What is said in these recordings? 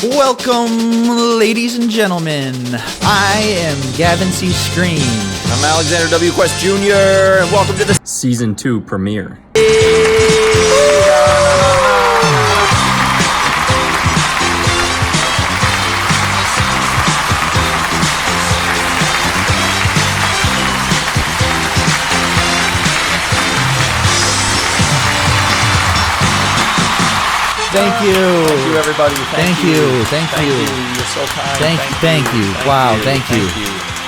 Welcome, ladies and gentlemen. I am Gavin C. Screen. I'm Alexander W. Quest Jr., and welcome to the Season 2 premiere. Thank you. Thank you, everybody. Thank you. You're so kind. Thank you. Wow, thank you.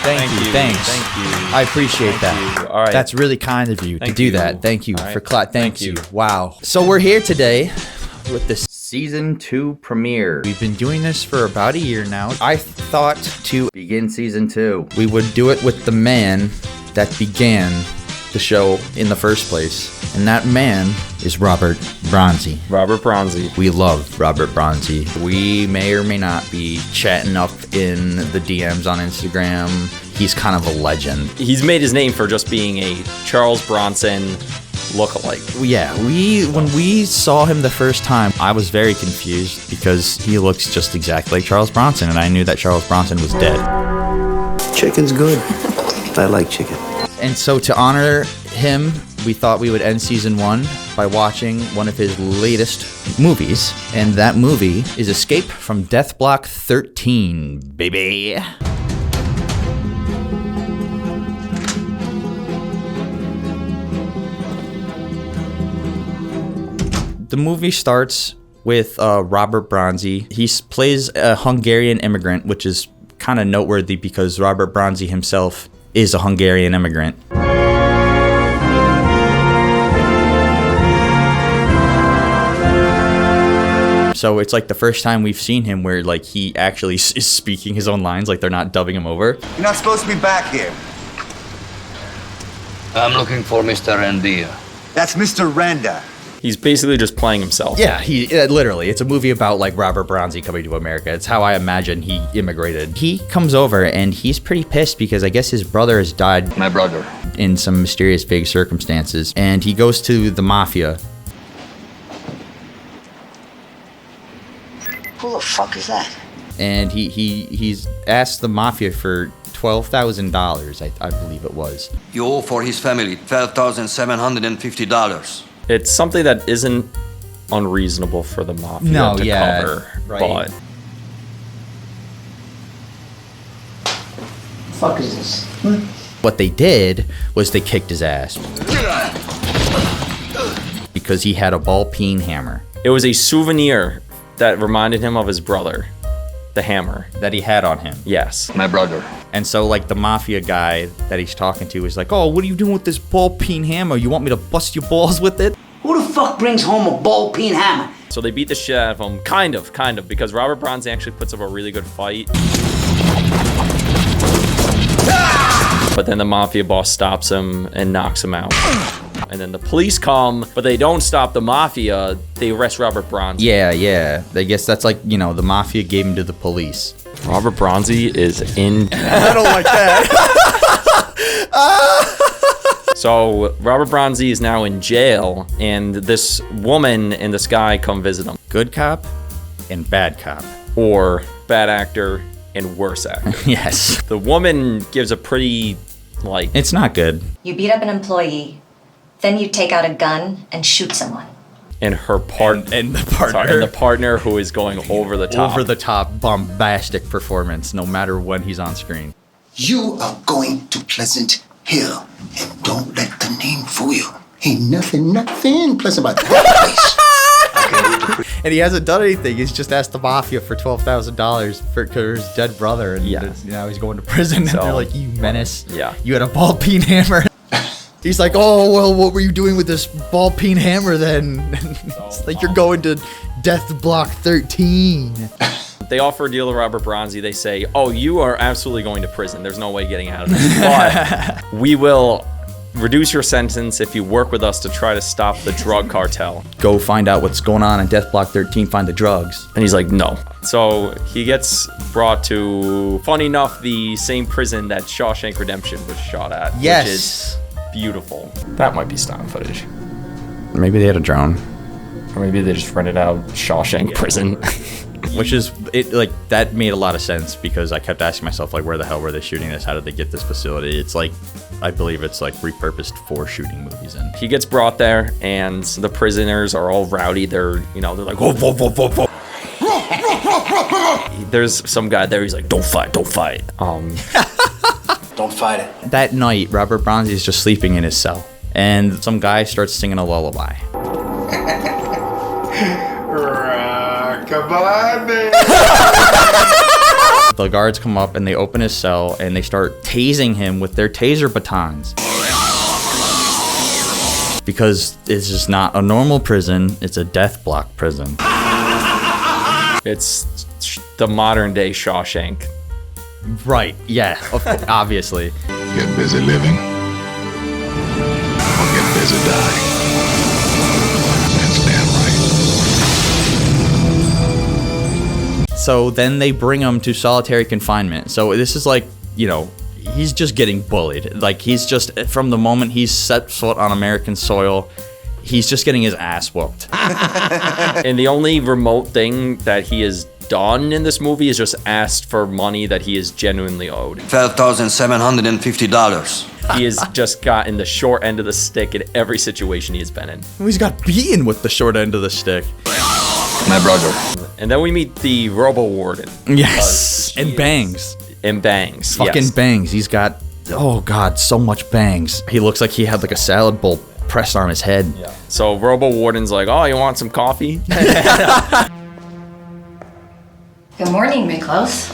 Thanks. Thank you. I appreciate that. All right. That's really kind of you to do that. Thank you for thank you. you. Wow. So we're here today with the Season 2 premiere. We've been doing this for about a year now. I thought to begin Season 2, we would do it with the man that began the show in the first place. And that man is Robert Bronzy. Robert Bronzy. We love Robert Bronzy. We may or may not be chatting up in the DMs on Instagram. He's kind of a legend. He's made his name for just being a Charles Bronson lookalike. Yeah, when we saw him the first time, I was very confused because he looks just exactly like Charles Bronson, and I knew that Charles Bronson was dead. Chicken's good. I like chicken. And so to honor him, we thought we would end Season 1 by watching one of his latest movies. And that movie is Escape from Death Block 13, baby. The movie starts with Robert Bronzy. He plays a Hungarian immigrant, which is kind of noteworthy because Robert Bronzy himself is a Hungarian immigrant. So it's like the first time we've seen him where like he actually is speaking his own lines, like they're not dubbing him over. You're not supposed to be back here. I'm looking for Mr. Randia. That's Mr. Randa. He's basically just playing himself. Yeah, literally, it's a movie about like Robert Bronzy coming to America. It's how I imagine he immigrated. He comes over and he's pretty pissed because I guess his brother has died. My brother. In some mysterious vague circumstances. And he goes to the Mafia. Who the fuck is that? And he's asked the Mafia for $12,000, I believe it was. You owe for his family $12,750. It's something that isn't unreasonable for the Mafia to cover. Right. But Fuck is this? What they did was they kicked his ass. Because he had a ball peen hammer. it was a souvenir that reminded him of his brother, the hammer. That he had on him. Yes. My brother. And so, like, the Mafia guy that he's talking to is like, oh, what are you doing with this ball-peen hammer? You want me to bust your balls with it? Who the fuck brings home a ball-peen hammer? So they beat the shit out of him, kind of, because Robert Bronzy actually puts up a really good fight. But then the Mafia boss stops him and knocks him out. And then the police come, but they don't stop the Mafia. They arrest Robert Bronzy. Yeah. I guess that's like, you know, the Mafia gave him to the police. Robert Bronzy is in... I don't like that. So Robert Bronzy is now in jail, and this woman and this guy come visit him. Good cop and bad cop. Or bad actor and worse actor. Yes. The woman gives a pretty, like... It's not good. You beat up an employee, then you take out a gun and shoot someone. And her partner. And the partner. Sorry, and the partner who is going over the top. Over the top, bombastic performance, no matter when he's on screen. You are going to Pleasant Hill, and don't let the name fool you. Ain't nothing pleasant about that place. And he hasn't done anything. He's just asked the Mafia for $12,000 for his dead brother, and now he's going to prison. So, and they're like, "You menace! Yeah, you had a ball peen hammer." He's like, "Oh well, what were you doing with this ball peen hammer then?" It's like you're going to Death Block 13. They offer a deal to Robert Bronzy. They say, "Oh, you are absolutely going to prison. There's no way getting out of this. But we will reduce your sentence if you work with us to try to stop the drug cartel. Go find out what's going on in Death Block 13. Find the drugs." And he's like, "No." So he gets brought to, funny enough, the same prison that Shawshank Redemption was shot at. Yes. Which is beautiful. That might be stock footage. Maybe they had a drone. Or maybe they just rented out Shawshank Prison. Which is, it like, that made a lot of sense because I kept asking myself, like, where the hell were they shooting this? How did they get this facility? It's like, I believe it's like repurposed for shooting movies in. He gets brought there, and the prisoners are all rowdy. They're like, whoa, whoa, whoa, whoa, whoa. There's some guy there. He's like, don't fight, don't fight. Don't fight it. That night, Robert Bronzi is just sleeping in his cell, and some guy starts singing a lullaby. The guards come up and they open his cell and they start tasing him with their taser batons. Because it's just not a normal prison, it's a death block prison. It's the modern day Shawshank. Right, yeah, obviously. Get busy living or get busy dying. That's damn right. So then they bring him to solitary confinement. So this is like, you know, he's just getting bullied. Like, he's just, from the moment he's set foot on American soil, he's just getting his ass whooped. And the only remote thing that he has done in this movie is just asked for money that he is genuinely owed. $12,750. He has just gotten the short end of the stick in every situation he has been in. He's got beaten with the short end of the stick. My brother. And then we meet the Robo Warden. Yes, and bangs. And bangs. Fucking yes. bangs. He's got, oh god, so much bangs. He looks like he had like a salad bowl pressed on his head. Yeah. So Robo Warden's like, oh, you want some coffee? Good morning, Miklos.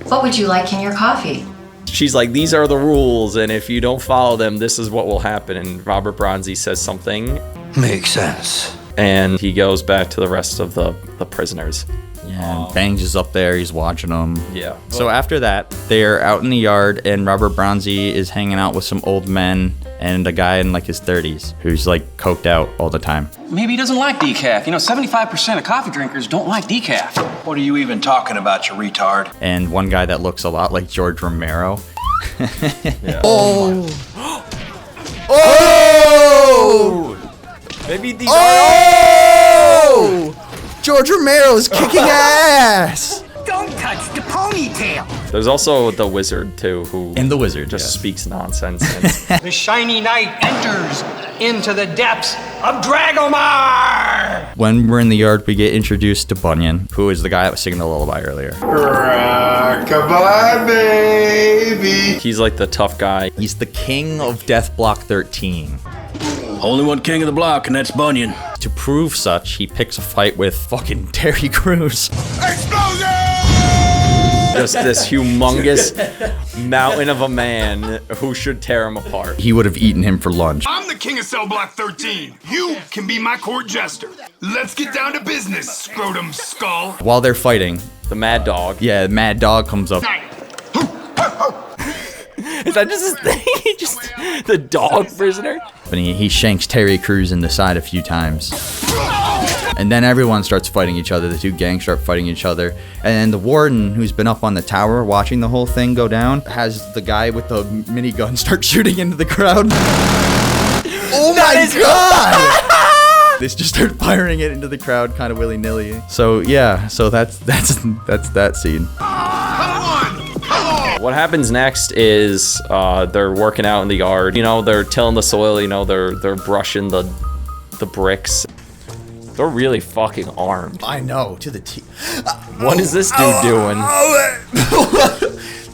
What would you like in your coffee? She's like, these are the rules, and if you don't follow them, this is what will happen. And Robert Bronzi says something. Makes sense. And he goes back to the rest of the prisoners. Yeah, and Bangs is up there, he's watching them. Yeah. So after that, they're out in the yard, and Robert Bronzi is hanging out with some old men and a guy in like his 30s who's like coked out all the time. Maybe he doesn't like decaf. You know, 75% of coffee drinkers don't like decaf. What are you even talking about, you retard? And one guy that looks a lot like George Romero. Yeah. Oh! Oh! Maybe these Oh! George Romero is kicking ass! Don't touch the ponytail. There's also the wizard too, who And the wizard just yes. speaks nonsense. The shiny knight enters into the depths of Dragomar! When we're in the yard, we get introduced to Bunyan, who is the guy that was singing the lullaby earlier. Rockabye, baby. He's like the tough guy. He's the king of Death Block 13. Only one king of the block, and that's Bunyan. To prove such, he picks a fight with fucking Terry Crews. Just this humongous mountain of a man who should tear him apart. He would have eaten him for lunch. I'm the king of Cell Block 13. You can be my court jester. Let's get down to business, scrotum skull. While they're fighting, The Mad Dog. yeah, Mad Dog comes up. Is that just his thing? Just the dog prisoner? And he shanks Terry Crews in the side a few times. And then everyone starts fighting each other. The two gangs start fighting each other. And the warden, who's been up on the tower watching the whole thing go down, has the guy with the minigun start shooting into the crowd. Oh my god! They just start firing it into the crowd kind of willy-nilly. So yeah, so that's that scene. What happens next is they're working out in the yard. You know, they're tilling the soil. You know, they're brushing the bricks. They're really fucking armed. I know, to the T. What is this dude doing?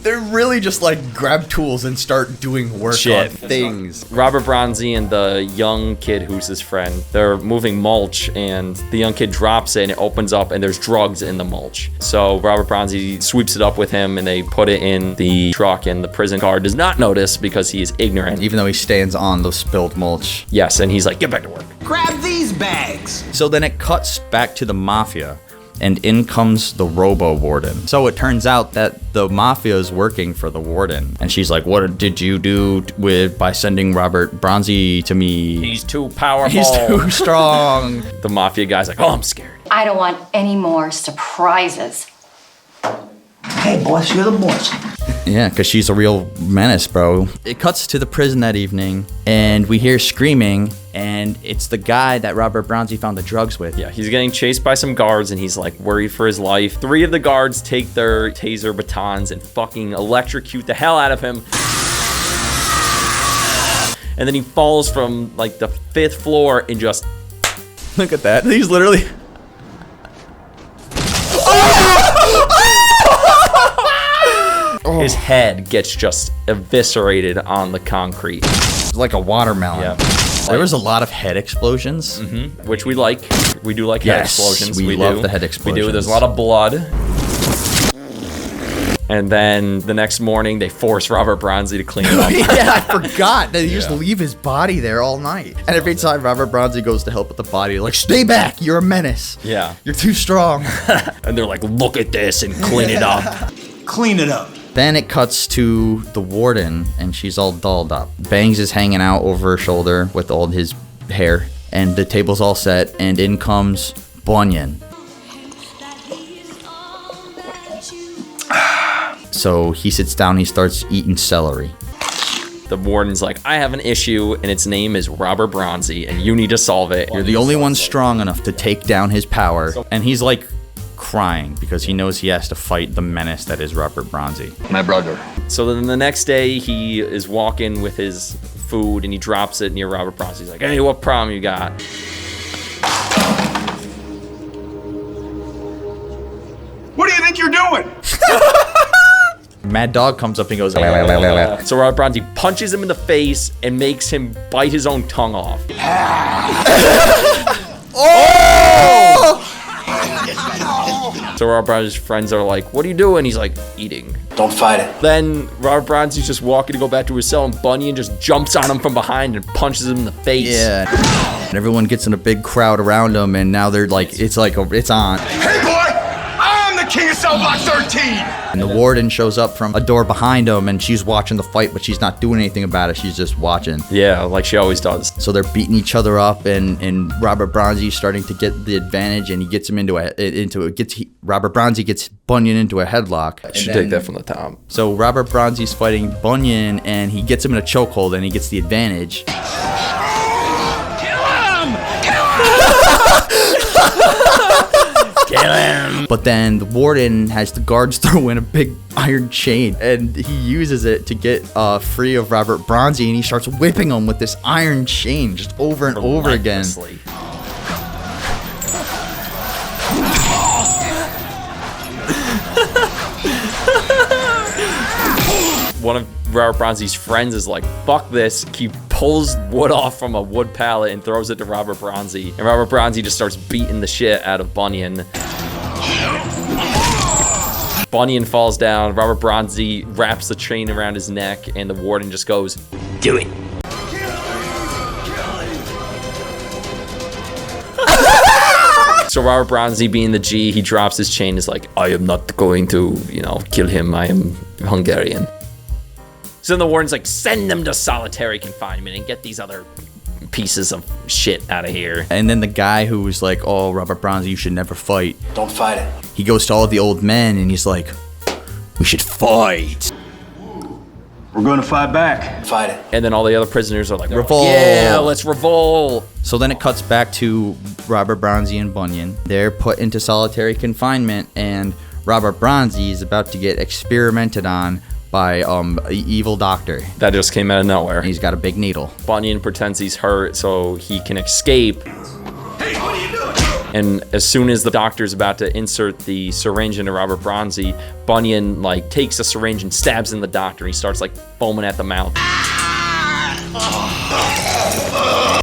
They're really just like grab tools and start doing work Shit. on things. Robert Bronzi and the young kid who's his friend, they're moving mulch, and the young kid drops it and it opens up and there's drugs in the mulch. So Robert Bronzi sweeps it up with him and they put it in the truck, and the prison guard does not notice because he is ignorant. Even though he stands on the spilled mulch. Yes, and he's like, get back to work. Grab these bags. So then it cuts back to the Mafia, and in comes the Robo Warden. So it turns out that the Mafia is working for the Warden. And she's like, what did you do by sending Robert Bronzi to me? He's too powerful. He's too strong. The Mafia guy's like, oh, I'm scared. I don't want any more surprises. Hey, boss, you're the boss. Yeah, because she's a real menace, bro. It cuts to the prison that evening, and we hear screaming, and it's the guy that Robert Bronzy found the drugs with. Yeah, he's getting chased by some guards, and he's like worried for his life. 3 of the guards take their taser batons and fucking electrocute the hell out of him. And then he falls from like the 5th floor and just... Look at that. He's literally... His head gets just eviscerated on the concrete. Like a watermelon. Yeah. There was a lot of head explosions. Which we like. We do like head explosions. We love the head explosions. We do. There's a lot of blood. And then the next morning, they force Robert Bronzy to clean it up. Yeah, I forgot that he just leave his body there all night. And every time Robert Bronzy goes to help with the body, they're like, stay back, you're a menace. Yeah. You're too strong. And they're like, look at this and clean it up. Clean it up. Then it cuts to the warden, and she's all dolled up. Bangs is hanging out over her shoulder with all his hair, and the table's all set, and in comes Bunyan. So he sits down, he starts eating celery. The warden's like, I have an issue, and its name is Robert Bronzy, and you need to solve it. You're the only one strong enough to take down his power. And he's like crying because he knows he has to fight the menace that is Robert Bronzy. My brother. So then the next day, he is walking with his food, and he drops it near Robert Bronzy. He's like, hey, what problem you got? What do you think you're doing? Mad Dog comes up and goes, So Robert Bronzy punches him in the face and makes him bite his own tongue off. So Robert Bronzy's friends are like, what are you doing? He's like, eating. Don't fight it. Then Robert Bronzy's just walking to go back to his cell, and Bunyan just jumps on him from behind and punches him in the face. yeah. And everyone gets in a big crowd around him, and now they're like, it's on. Hey, boy! I'm the king of cell block 13! And the warden shows up from a door behind him, and she's watching the fight, but she's not doing anything about it. She's just watching. Yeah, like she always does. So they're beating each other up, and Robert Bronzy's starting to get the advantage, and he gets him Robert Bronzy gets Bunyan into a headlock. Should take that from the top. So Robert Bronzy's fighting Bunyan, and he gets him in a chokehold, and he gets the advantage. Kill him! But then the warden has the guards throw in a big iron chain, and he uses it to get free of Robert Bronzy, and he starts whipping him with this iron chain just over and over again. One of Robert Bronzy's friends is like, fuck this. He pulls wood off from a wood pallet and throws it to Robert Bronzy. And Robert Bronzy just starts beating the shit out of Bunyan. Bunyan falls down. Robert Bronzy wraps the chain around his neck, and the warden just goes, do it. So Robert Bronzy, being the G, he drops his chain. Is like, I am not going to, kill him. I am Hungarian. So then the warden's like, send them to solitary confinement and get these other pieces of shit out of here. And then the guy who was like, oh, Robert Bronzy, you should never fight. Don't fight it. He goes to all the old men, and he's like, we should fight. We're gonna fight back. Fight it. And then all the other prisoners are like, Revolt. Yeah, let's revolt. So then it cuts back to Robert Bronzy and Bunyan. They're put into solitary confinement, and Robert Bronzy is about to get experimented on by an evil doctor. That just came out of nowhere. And he's got a big needle. Bunyan pretends he's hurt so he can escape. Hey, what are you doing? And as soon as the doctor's about to insert the syringe into Robert Bronzy, Bunyan takes a syringe and stabs in the doctor. He starts foaming at the mouth.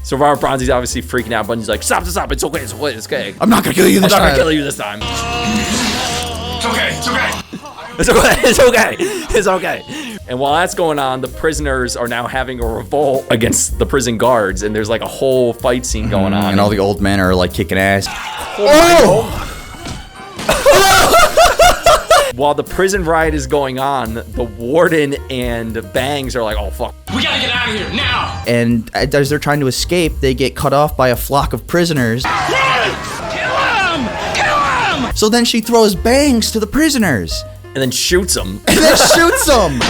So Robert Bronzy's obviously freaking out. Bunyan's like, stop, it's okay. I'm not gonna kill you this time. I'm not gonna kill you this time. It's okay. It's okay. And while that's going on, the prisoners are now having a revolt against the prison guards, and there's a whole fight scene going on. And all the old men are kicking ass. While the prison riot is going on, the warden and Bangs are like, oh fuck. We gotta get out of here now! And as they're trying to escape, they get cut off by a flock of prisoners. Kill him! So then she throws Bangs to the prisoners. and then shoots him. And then shoots him.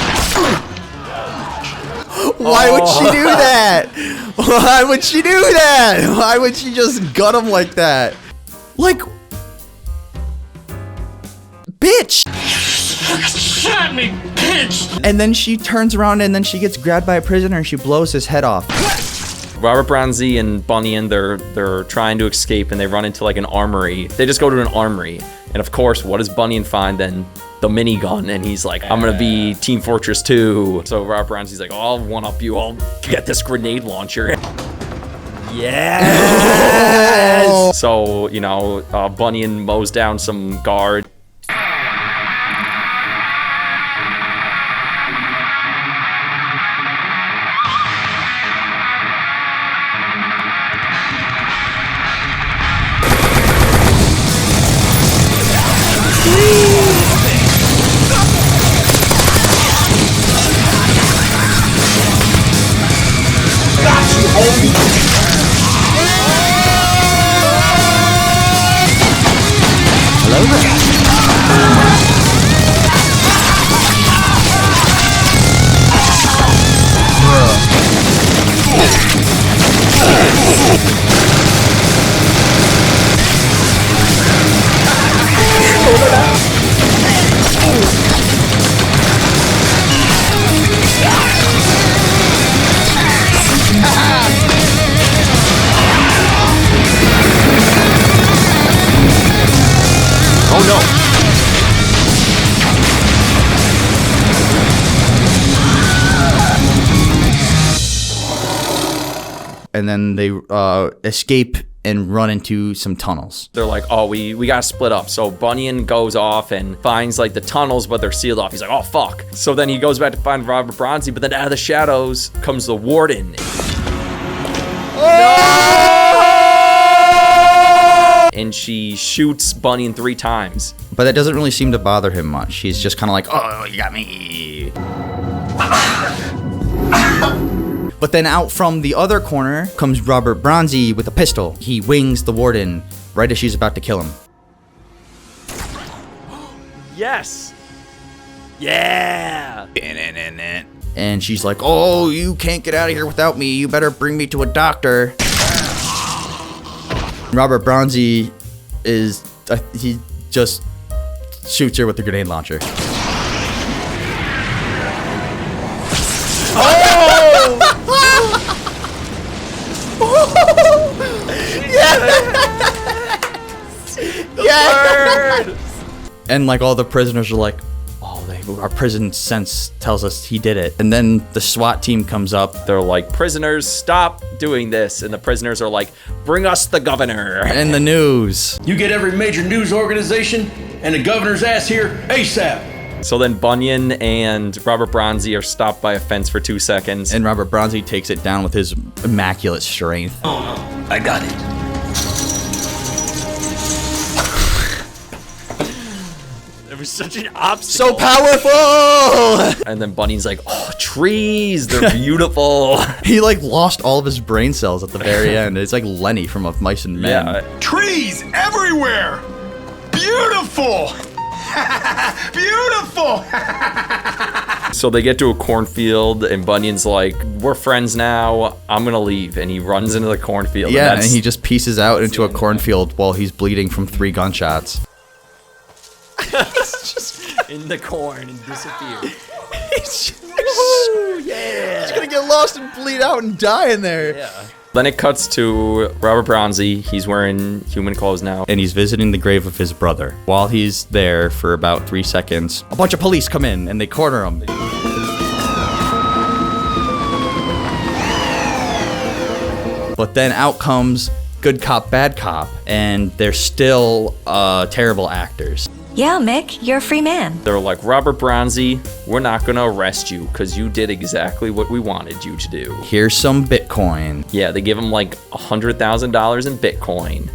Why would she do that? Why would she do that? Why would she just gut him like that? Like, bitch. Shot me, bitch! And then she turns around and then she gets grabbed by a prisoner and she blows his head off. Robert Bronzy and Bunyan, they're trying to escape and they run into like an armory. They just go to an armory. And of course, what does Bunyan find then? The minigun, and he's like, I'm gonna be Team Fortress 2. So Robert Bronzy's like, oh, I'll one-up you, I'll get this grenade launcher. Yes! So, you know, Bunyan mows down some guard. Oh no! And then they escape and run into some tunnels. They're like, oh, we gotta split up. So Bunyan goes off and finds like the tunnels, but they're sealed off. He's like, oh, fuck. So then he goes back to find Robert Bronzy, but then out of the shadows comes the warden. And she shoots Bunyan 3 times. But that doesn't really seem to bother him much. He's just kind of like, oh, you got me. But then out from the other corner comes Robert Bronzy with a pistol. He wings the warden right as she's about to kill him. Yes. Yeah. And she's like, oh, you can't get out of here without me. You better bring me to a doctor. Robert Bronzy is, he just shoots her with the grenade launcher. Yeah. And like all the prisoners are like, oh, our prison sense tells us he did it. And then the SWAT team comes up. They're like, prisoners, stop doing this. And the prisoners are like, bring us the governor. And the news. You get every major news organization and the governor's ass here ASAP. So then Bunyan and Robert Bronzy are stopped by a fence for 2 seconds. And Robert Bronzy takes it down with his immaculate strength. Oh no, I got it. It was such an obstacle. So powerful! And then Bunyan's like, oh, trees, they're beautiful. He like lost all of his brain cells at the very end. It's like Lenny from Of Mice and Men. Yeah. Trees everywhere! Beautiful! Beautiful! So they get to a cornfield and Bunyan's like, we're friends now, I'm gonna leave. And he runs into the cornfield. Yeah, and he just pieces out into a cornfield while he's bleeding from 3 gunshots. He's just in the corn and disappears. He's gonna get lost and bleed out and die in there. Yeah. Then it cuts to Robert Bronzy. He's wearing human clothes now. And he's visiting the grave of his brother. While he's there for about 3 seconds, a bunch of police come in and they corner him. But then out comes good cop, bad cop, and they're still terrible actors. Yeah, Mick, you're a free man. They're like, Robert Bronzy, we're not gonna arrest you because you did exactly what we wanted you to do. Here's some Bitcoin. Yeah, they give him like $100,000 in Bitcoin.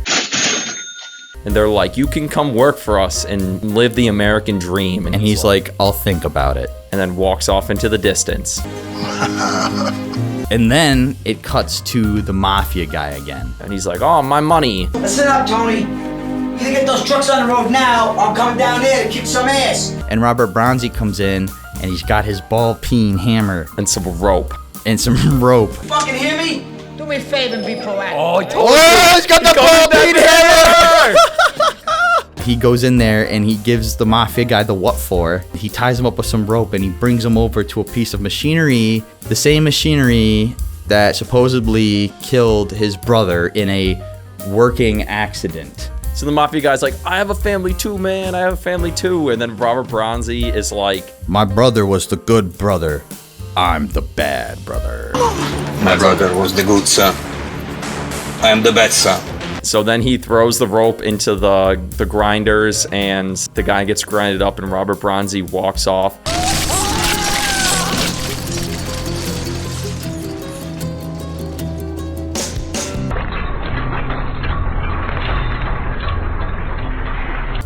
And they're like, you can come work for us and live the American dream. And he's like, I'll think about it. And then walks off into the distance. And then it cuts to the Mafia guy again. And he's like, oh, my money. Listen up, Tony. Either get those trucks on the road now, or I'm coming down there to kick some ass. And Robert Bronzy comes in, and he's got his ball-peen hammer. And some rope. And some rope. You fucking hear me? Do me a favor and be proactive. Oh, he's got the ball-peen hammer! He goes in there and he gives the Mafia guy the what for. He ties him up with some rope and he brings him over to a piece of machinery, the same machinery that supposedly killed his brother in a working accident. So the Mafia guy's like, I have a family too, man. I have a family too. And then Robert Bronzy is like, my brother was the good brother. I'm the bad brother. My brother was the good son. I am the bad son. So then he throws the rope into the grinders and the guy gets grinded up and Robert Bronzy walks off.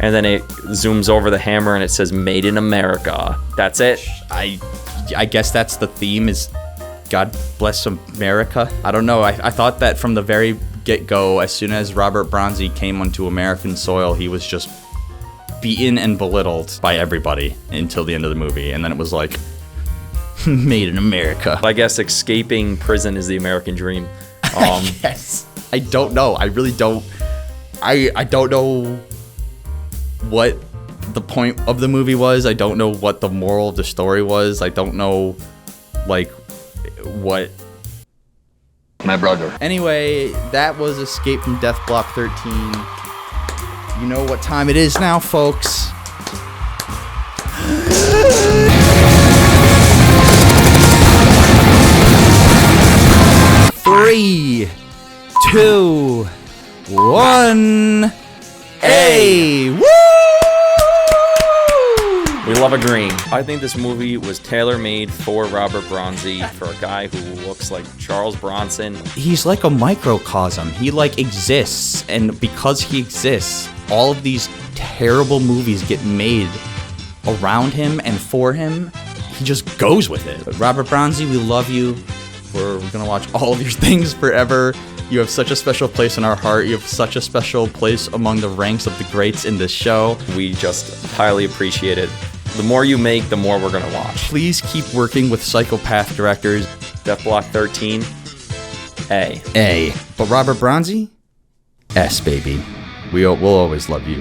And then it zooms over the hammer and it says "Made in America." That's it. I guess that's the theme, is God bless America. I don't know. I thought that from the very get-go, as soon as Robert Bronzy came onto American soil, he was just beaten and belittled by everybody until the end of the movie. And then it was like, made in America. I guess escaping prison is the American dream. Yes. I don't know. I really don't. I don't know what the point of the movie was. I don't know what the moral of the story was. I don't know, like, what... My brother. Anyway, that was Escape from Death Block 13. You know what time it is now, folks. Three, 2, 1, A! Woo! We love a green. I think this movie was tailor-made for Robert Bronzy, for a guy who looks like Charles Bronson. He's like a microcosm. He like exists, and because he exists, all of these terrible movies get made around him and for him. He just goes with it. But Robert Bronzy, we love you. We're gonna watch all of your things forever. You have such a special place in our heart. You have such a special place among the ranks of the greats in this show. We just highly appreciate it. The more you make, the more we're gonna watch. Please keep working with psychopath directors. Death Block 13, A. A. But Robert Bronzy? S, baby. We'll always love you.